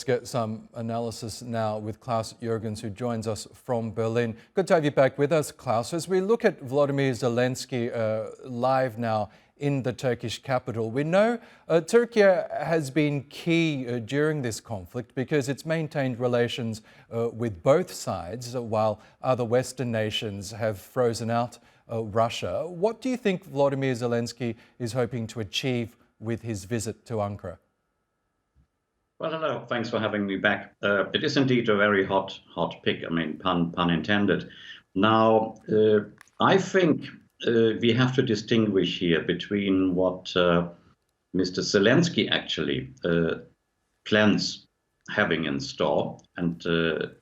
let's get some analysis now with Klaus Jurgens, who joins us from Berlin. Good to have you back with us, Klaus. As we look at Volodymyr Zelenskyy live now in the Turkish capital, we know Türkiye has been key during this conflict because it's maintained relations with both sides while other Western nations have frozen out Russia. What do you think Volodymyr Zelenskyy is hoping to achieve with his visit to Ankara? Well, hello. Thanks for having me back. It is indeed a very hot pick. I mean, pun intended. Now, I think we have to distinguish here between what Mr. Zelenskyy actually plans having in store and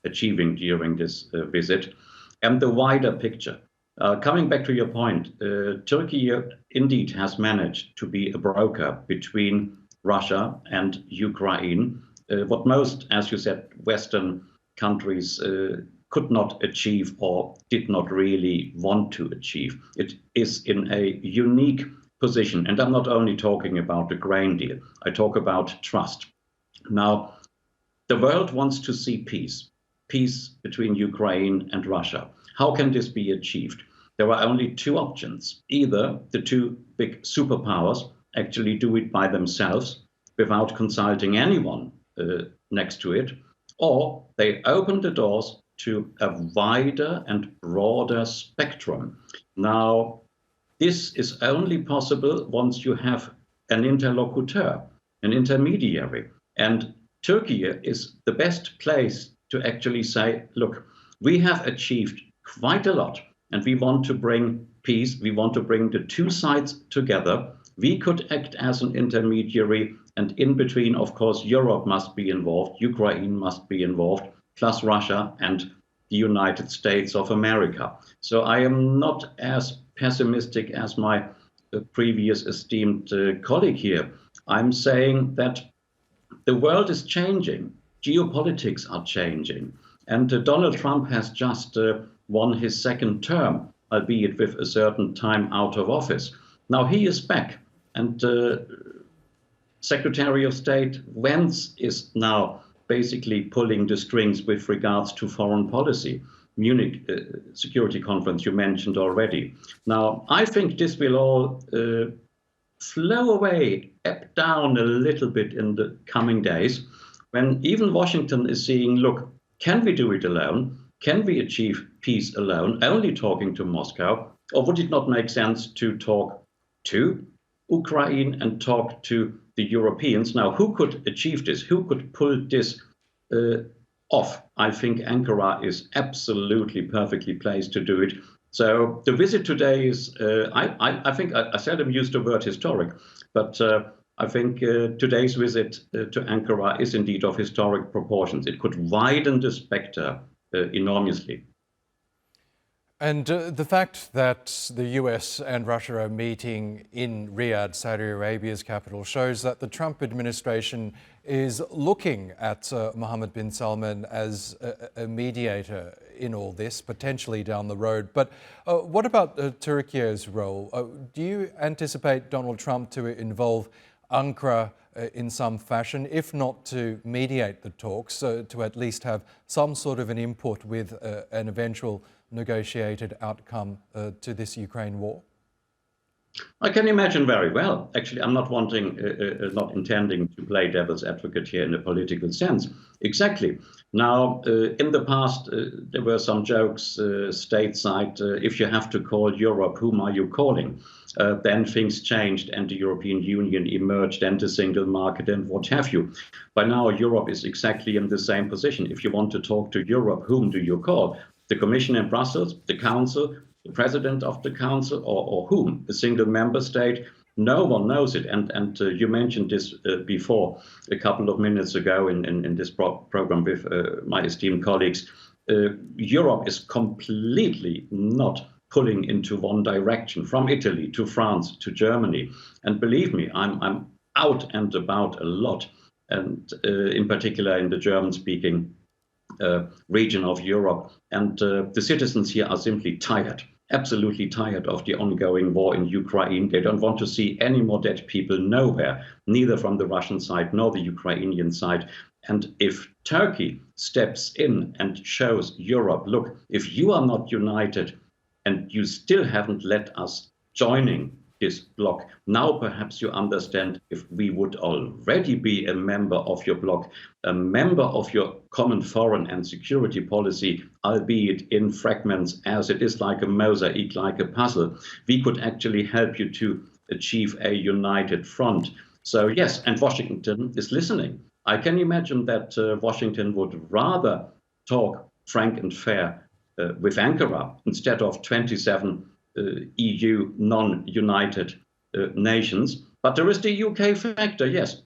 achieving during this visit, and the wider picture. Coming back to your point, Turkey indeed has managed to be a broker between Russia and Ukraine, what most, as you said, Western countries could not achieve or did not really want to achieve. It is in a unique position. And I'm not only talking about the grain deal, I talk about trust. Now, the world wants to see peace between Ukraine and Russia. How can this be achieved? There are only two options. Either the two big superpowers actually do it by themselves without consulting anyone next to it, or they open the doors to a wider and broader spectrum. Now, this is only possible once you have an interlocutor, an intermediary. And Turkey is the best place to actually say, look, we have achieved quite a lot, and we want to bring peace. We want to bring the two sides together. We could act as an intermediary, and in between, of course, Europe must be involved, Ukraine must be involved, plus Russia and the United States of America. So I am not as pessimistic as my previous esteemed colleague here. I'm saying that the world is changing, geopolitics are changing, and Donald Trump has just won his second term, albeit with a certain time out of office. Now he is back, and Secretary of State Vance is now basically pulling the strings with regards to foreign policy. Munich Security Conference you mentioned already. Now, I think this will all flow away, ebb down a little bit in the coming days, when even Washington is seeing, look, can we do it alone? Can we achieve peace alone, only talking to Moscow? Or would it not make sense to talk to Ukraine and talk to the Europeans? Now, who could achieve this? Who could pull this off? I think Ankara is absolutely perfectly placed to do it. So the visit today is, I think I seldom use the word historic, but I think today's visit to Ankara is indeed of historic proportions. It could widen the spectre enormously. And the fact that the US and Russia are meeting in Riyadh, Saudi Arabia's capital, shows that the Trump administration is looking at Mohammed bin Salman as a mediator in all this, potentially down the road. But what about Turkey's role? Do you anticipate Donald Trump to involve Ankara in some fashion, if not to mediate the talks, to at least have some sort of an input with an eventual negotiated outcome to this Ukraine war? I can imagine very well. Actually, I'm not intending to play devil's advocate here in a political sense. Exactly. Now, in the past, there were some jokes stateside. If you have to call Europe, whom are you calling? Then things changed and the European Union emerged and the single market and what have you. By now, Europe is exactly in the same position. If you want to talk to Europe, whom do you call? The Commission in Brussels, the Council, the President of the Council, or whom? A single member state? No one knows it. And you mentioned this before, a couple of minutes ago in this program with my esteemed colleagues. Europe is completely not pulling into one direction, from Italy to France to Germany. And believe me, I'm out and about a lot, and in particular in the German-speaking region of Europe. And the citizens here are simply tired, absolutely tired of the ongoing war in Ukraine. They don't want to see any more dead people nowhere, neither from the Russian side nor the Ukrainian side. And if Turkey steps in and shows Europe, look, if you are not united and you still haven't let us joining this bloc, now perhaps you understand if we would already be a member of your bloc, a member of your common foreign and security policy, albeit in fragments as it is like a mosaic, like a puzzle, we could actually help you to achieve a united front. So yes, and Washington is listening. I can imagine that Washington would rather talk frank and fair with Ankara instead of 27 EU non-united nations. But there is the UK factor, yes.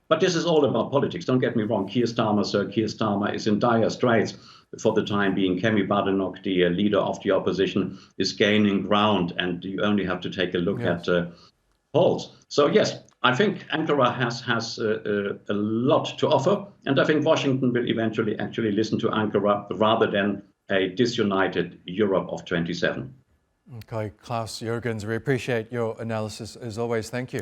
But this is all about politics. Don't get me wrong. Sir Keir Starmer is in dire straits for the time being. Kemi Badenoch, the leader of the opposition, is gaining ground, and you only have to take a look at polls. So yes, I think Ankara has a lot to offer, and I think Washington will eventually actually listen to Ankara rather than a disunited Europe of 27. Okay, Klaus Jurgens, we appreciate your analysis as always. Thank you.